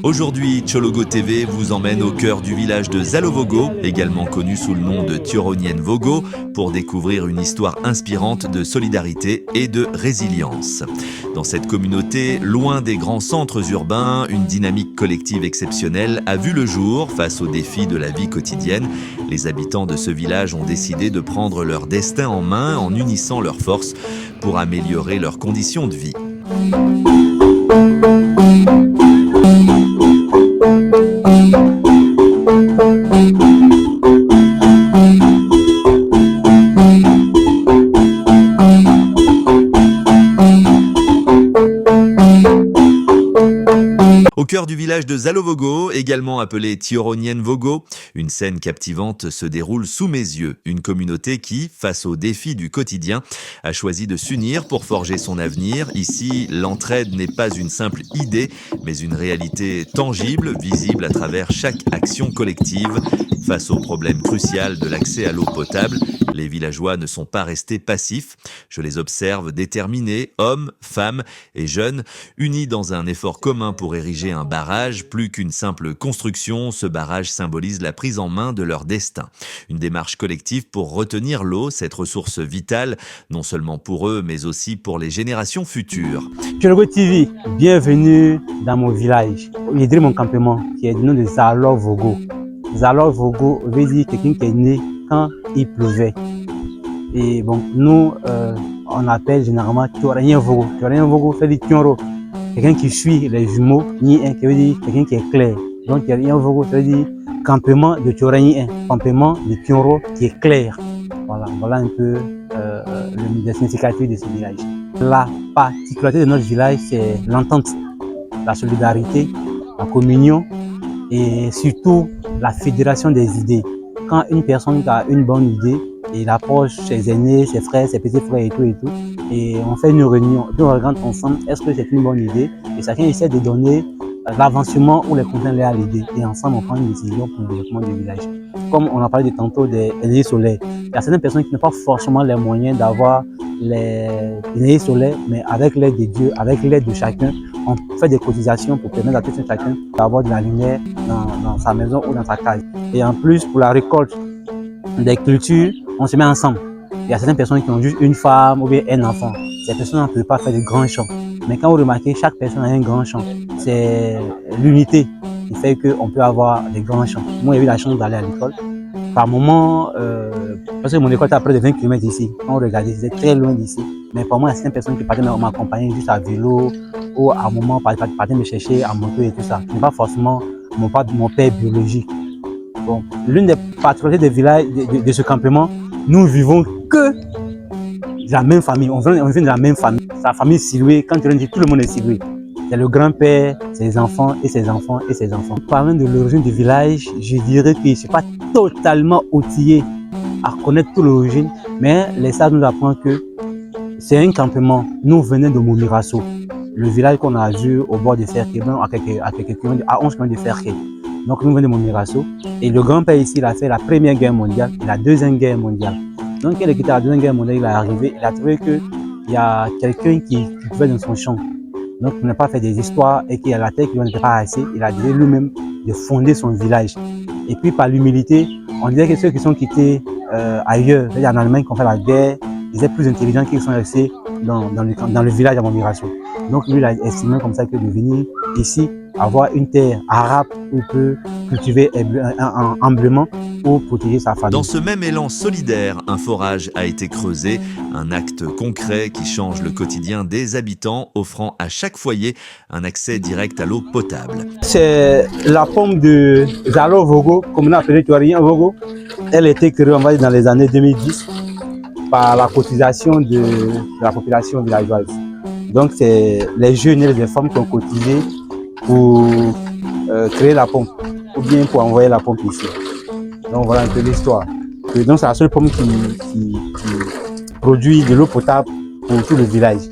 Aujourd'hui, Tchologo TV vous emmène au cœur du village de Zalovogo, également connu sous le nom de Tioronienne Vogo, pour découvrir une histoire inspirante de solidarité et de résilience. Dans cette communauté, loin des grands centres urbains, une dynamique collective exceptionnelle a vu le jour face aux défis de la vie quotidienne. Les habitants de ce village ont décidé de prendre leur destin en main en unissant leurs forces pour améliorer leurs conditions de vie. Au cœur du village de Zalovogo, également appelé Tioronienne Vogo, une scène captivante se déroule sous mes yeux. Une communauté qui, face aux défis du quotidien, a choisi de s'unir pour forger son avenir. Ici, l'entraide n'est pas une simple idée, mais une réalité tangible, visible à travers chaque action collective. Face au problème crucial de l'accès à l'eau potable, les villageois ne sont pas restés passifs. Je les observe déterminés, hommes, femmes et jeunes, unis dans un effort commun pour ériger un barrage. Plus qu'une simple construction, ce barrage symbolise la prise en main de leur destin. Une démarche collective pour retenir l'eau, cette ressource vitale, non seulement pour eux, mais aussi pour les générations futures. Tchologo TV, bienvenue dans mon village. J'ai dit mon campement qui est du nom de Zalovogo. Zalovogo veut dire quelqu'un qui est né quand il pleuvait. Et bon, nous, on appelle généralement Tioronienne Vogo. Tioronienne Vogo fait dire Tioro, quelqu'un qui suit les jumeaux, ni un qui veut dire quelqu'un qui est clair. Donc Tioronienne Vogo, ça veut dire campement de Tioronienne, campement de Tioro qui est clair. Voilà un peu le significatif de ce village. La particularité de notre village, c'est l'entente, la solidarité, la communion et surtout la fédération des idées. Quand une personne a une bonne idée, il approche ses aînés, ses frères, ses petits frères et tout, et on fait une réunion, puis on regarde ensemble, est-ce que c'est une bonne idée? Et chacun essaie de donner l'avancement ou les contraintes liées à l'idée, et ensemble on prend une décision pour le développement du village. Comme on a parlé de tantôt des énergies solaires, il y a certaines personnes qui n'ont pas forcément les moyens d'avoir les énergies solaires, mais avec l'aide de Dieu, avec l'aide de chacun, on fait des cotisations pour permettre à tout un chacun d'avoir de la lumière dans sa maison ou dans sa case. Et en plus, pour la récolte des cultures, on se met ensemble. Il y a certaines personnes qui ont juste une femme ou bien un enfant. Ces personnes ne peuvent pas faire de grands champs. Mais quand vous remarquez, chaque personne a un grand champ. C'est l'unité qui fait qu'on peut avoir des grands champs. Moi, j'ai eu la chance d'aller à l'école. Par moment, parce que mon école était à près de 20 km d'ici. Quand on regardait, c'était très loin d'ici. Mais pour moi, il y a certaines personnes qui partaient m'accompagner juste à vélo ou à un moment, partaient me chercher en moto et tout ça. Ce n'est pas forcément mon père biologique. Bon, l'une des particularités des villages, de ce campement, nous vivons que de la même famille. On vient de la même famille. Sa famille Siloué, quand tu dis tout le monde est Siloué. C'est le grand-père, ses enfants et ses enfants et ses enfants. Parlant de l'origine du village, je dirais que je ne suis pas totalement outillé à connaître toute l'origine, mais les sages nous apprennent que c'est un campement. Nous venons de Momirasso, le village qu'on a vu au bord de Ferké, à 11 km de Ferké. Donc nous venons de Momirasso. Et le grand-père ici, il a fait la Première Guerre mondiale et la Deuxième Guerre mondiale. Donc quand il a quitté la Deuxième Guerre mondiale, il est arrivé, il a trouvé qu'il y a quelqu'un qui pouvait dans son champ. Donc il n'a pas fait des histoires et qu'il y a la terre qui n'était pas assez. Il a décidé lui-même de fonder son village. Et puis par l'humilité, on dirait que ceux qui sont quittés ailleurs, c'est-à-dire en Allemagne, qui ont fait la guerre, ils étaient plus intelligents qu'ils sont restés dans le village à Momirasso. Donc lui, il a estimé comme ça que de venir ici, avoir une terre arabe où il peut cultiver humblement pour protéger sa famille. Dans ce même élan solidaire, un forage a été creusé, un acte concret qui change le quotidien des habitants, offrant à chaque foyer un accès direct à l'eau potable. C'est la pompe de Zalovogo, comme on a appelé Tioronienne Vogo. Elle a été créée, on va dire, dans les années 2010 par la cotisation de la population villageoise. Donc c'est les jeunes et les femmes qui ont cotisé pour créer la pompe, ou bien pour envoyer la pompe ici. Donc voilà un peu l'histoire. Donc c'est la seule pompe qui produit de l'eau potable pour tout le village.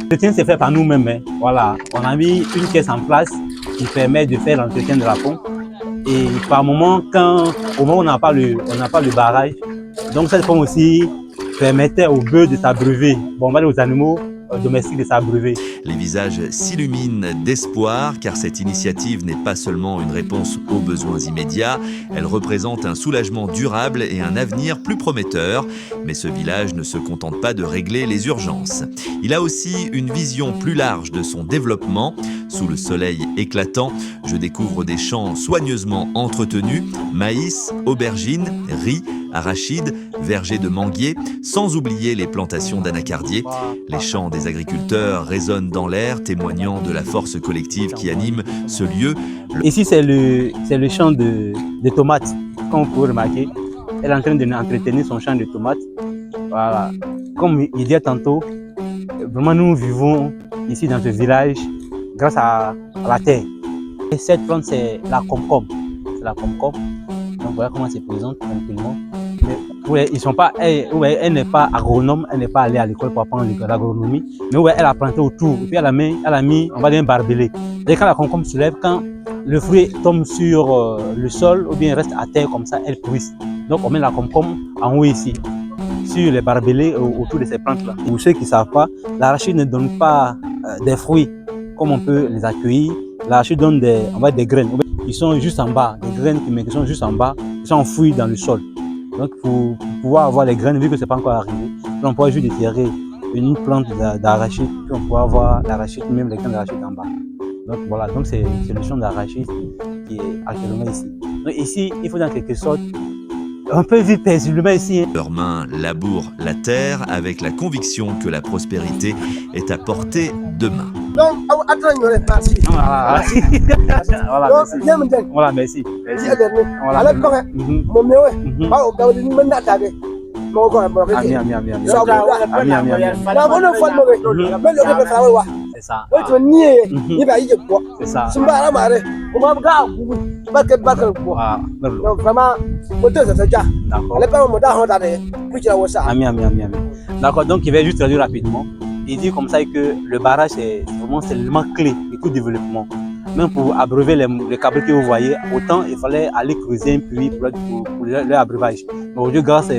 L'entretien s'est fait par nous-mêmes. Hein. Voilà, on a mis une caisse en place qui permet de faire l'entretien de la pompe. Et par moment, au moment où on n'a pas le barrage, donc cette pompe aussi permettait aux bœufs de s'abreuver. Bon, on va dire aux animaux, domestique de s'abreuver. Les visages s'illuminent d'espoir car cette initiative n'est pas seulement une réponse aux besoins immédiats, elle représente un soulagement durable et un avenir plus prometteur. Mais ce village ne se contente pas de régler les urgences. Il a aussi une vision plus large de son développement. Sous le soleil éclatant, je découvre des champs soigneusement entretenus, maïs, aubergines, riz, arachides, vergers de manguiers, sans oublier les plantations d'anacardiers. Les chants des agriculteurs résonnent dans l'air, témoignant de la force collective qui anime ce lieu. Ici, c'est le champ de tomates, comme vous pouvez remarquer. Elle est en train d'entretenir son champ de tomates. Voilà. Comme il disait tantôt, vraiment nous vivons ici dans ce village grâce à la terre. Et cette plante, c'est la concombre. C'est la concombre. Donc voilà comment elle se présente tranquillement. Ils sont pas, elle n'est pas agronome, elle n'est pas allée à l'école pour apprendre l'agronomie, mais elle a planté autour. Et puis elle a mis, on va dire, un barbelé. Et quand la concombre se lève, quand le fruit tombe sur le sol ou bien reste à terre comme ça, elle pousse. Donc on met la concombre en haut ici, sur les barbelés autour de ces plantes-là. Pour ceux qui ne savent pas, l'arachide ne donne pas des fruits comme on peut les accueillir. L'arachide donne des graines. Ils sont juste en bas, des graines qui sont juste en bas, qui sont enfouies dans le sol. Donc pour pouvoir avoir les graines, vu que ce n'est pas encore arrivé, on pourra juste déterrer une plante d'arachide, puis on pourra avoir l'arachide, même les graines d'arachide en bas. Donc voilà, donc c'est le champ d'arachide qui est actuellement ici. Donc ici, il faut dans quelque sorte on peut vivre paisiblement ici. Leurs mains labourent la terre avec la conviction que la prospérité est à portée de main. Voilà, voilà, merci. Voilà. C'est ça. C'est ça. D'accord, donc il va juste traduire rapidement. Il dit comme ça que le barrage c'est vraiment l'élément clé de tout développement. Même pour abreuver les câbles que vous voyez, autant il fallait aller creuser un puits pour leur abreuvage. Mais aujourd'hui, grâce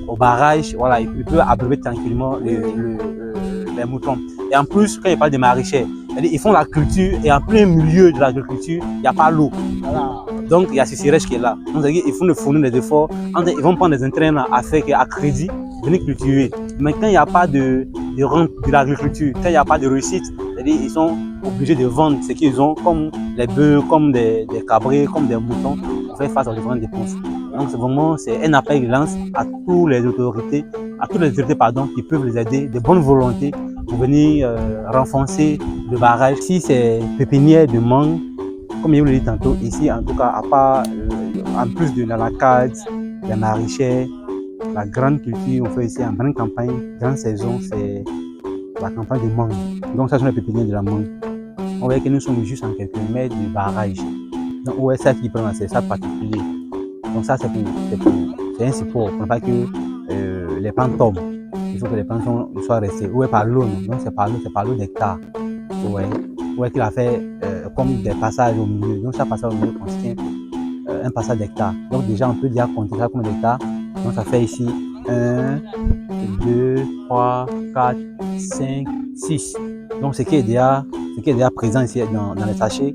au barrage, voilà, il peut abreuver tranquillement les moutons. Et en plus, quand il parle des maraîchers, ils font la culture et en plein milieu de l'agriculture, il n'y a pas l'eau. Voilà. Donc il y a ce CIRES qui est là. Donc il faut fournir des efforts. Ils vont prendre des entraînements à crédit, venir cultiver. Mais quand il n'y a pas de rente de l'agriculture, quand il n'y a pas de réussite, ils sont obligés de vendre ce qu'ils ont, comme les bœufs, comme des cabrets, comme des moutons, pour faire face aux différentes dépenses. Donc c'est un appel de lance à toutes les autorités, qui peuvent les aider, de bonne volonté, pour venir renforcer le barrage. Ici, c'est pépinière de mangue, comme je vous l'ai dit tantôt, ici, en tout cas, à part, en plus de l'anacarde, des maraîchers, la grande culture, on fait ici en grande campagne, grande saison, c'est la campagne de mangue. Donc, ça, sont les pépinières de la mangue. On voit que nous sommes juste en quelques mètres du barrage. Donc, où est ça qui prend, c'est ça particulier. Donc, ça, c'est un support pour ne pas que les plantes tombent. Il faut que les plantes soient restées. Où est par l'eau, donc c'est par l'eau d'hectare. Où est qu'il a fait comme des passages au milieu. Donc, chaque passage au milieu contient un passage d'hectare. Donc, déjà, on peut déjà compter ça comme d'hectare. Donc, ça fait ici 1, 2, 3, 4, 5, 6. Donc, ce qui est déjà présent ici dans les sachets,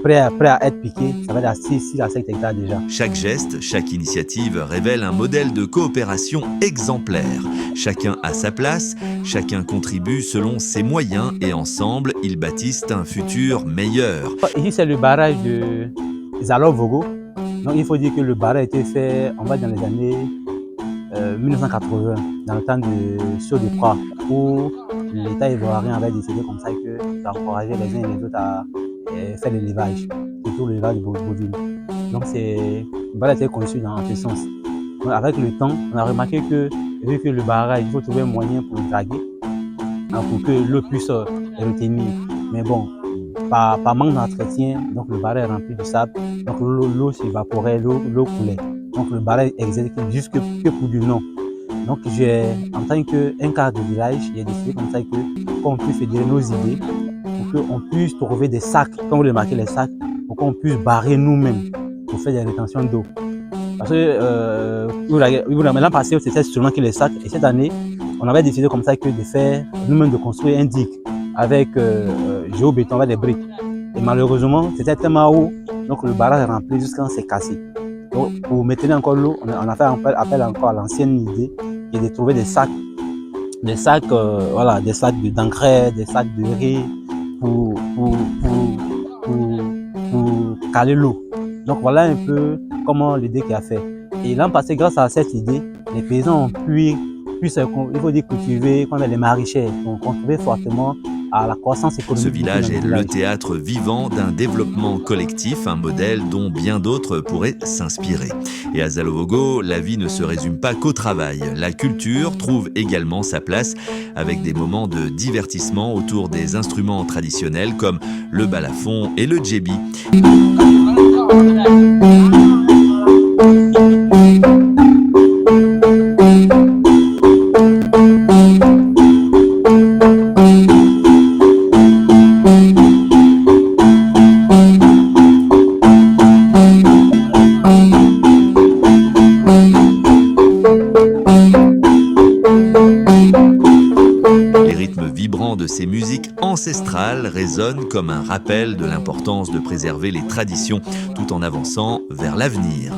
prêt à être piqué, ça va être à 6 à 7 hectares déjà. Chaque geste, chaque initiative révèle un modèle de coopération exemplaire. Chacun a sa place, chacun contribue selon ses moyens et ensemble, ils bâtissent un futur meilleur. Ici, c'est le barrage de Zalor-Vogo. Donc, il faut dire que le barrage a été fait, on va dans les années 1980, dans le temps de Sceaux de Pras, où l'État ivoirien avait décidé comme ça que d'encourager les uns et les autres à faire l'élevage, surtout l'élevage de bovine. Donc le barrage a été conçu dans ce sens. Donc, avec le temps, on a remarqué que vu que le barrage, il faut trouver un moyen pour le draguer, pour que l'eau puisse retenir. Mais bon, par manque d'entretien, donc le barrage est rempli de sable, donc l'eau s'évaporait, l'eau coulait. Donc le barrage existe juste que pour du nom. Donc en tant qu'un cadre de village, j'ai décidé comme ça qu'on puisse fédérer nos idées, pour qu'on puisse trouver des sacs, comme vous le remarquez les sacs, pour qu'on puisse barrer nous-mêmes, pour faire des rétentions d'eau. Parce que l'an passé, c'était seulement que les sacs, et cette année, On avait décidé comme ça que de faire, nous-mêmes de construire un digue avec géobéton, avec des briques. Et malheureusement, c'était tellement haut, donc le barrage est rempli jusqu'à ce s'est cassé. Donc, pour maintenir encore l'eau, on a fait appel encore à l'ancienne idée, qui est de trouver des sacs, voilà, des sacs d'engrais, des sacs de riz pour, pour, pour, pour caler l'eau. Donc voilà un peu comment l'idée qui a fait. Et l'an passé, grâce à cette idée, les paysans ont pu il faut dire cultiver, qu'on a les maraîchers, ont contribué fortement à la croissance économique. Ce village est le théâtre vivant d'un développement collectif, un modèle dont bien d'autres pourraient s'inspirer. Et à Zalovogo, la vie ne se résume pas qu'au travail. La culture trouve également sa place avec des moments de divertissement autour des instruments traditionnels comme le balafon et le djebi. Les rythmes vibrants de ces musiques ancestrales résonnent comme un rappel de l'importance de préserver les traditions tout en avançant vers l'avenir.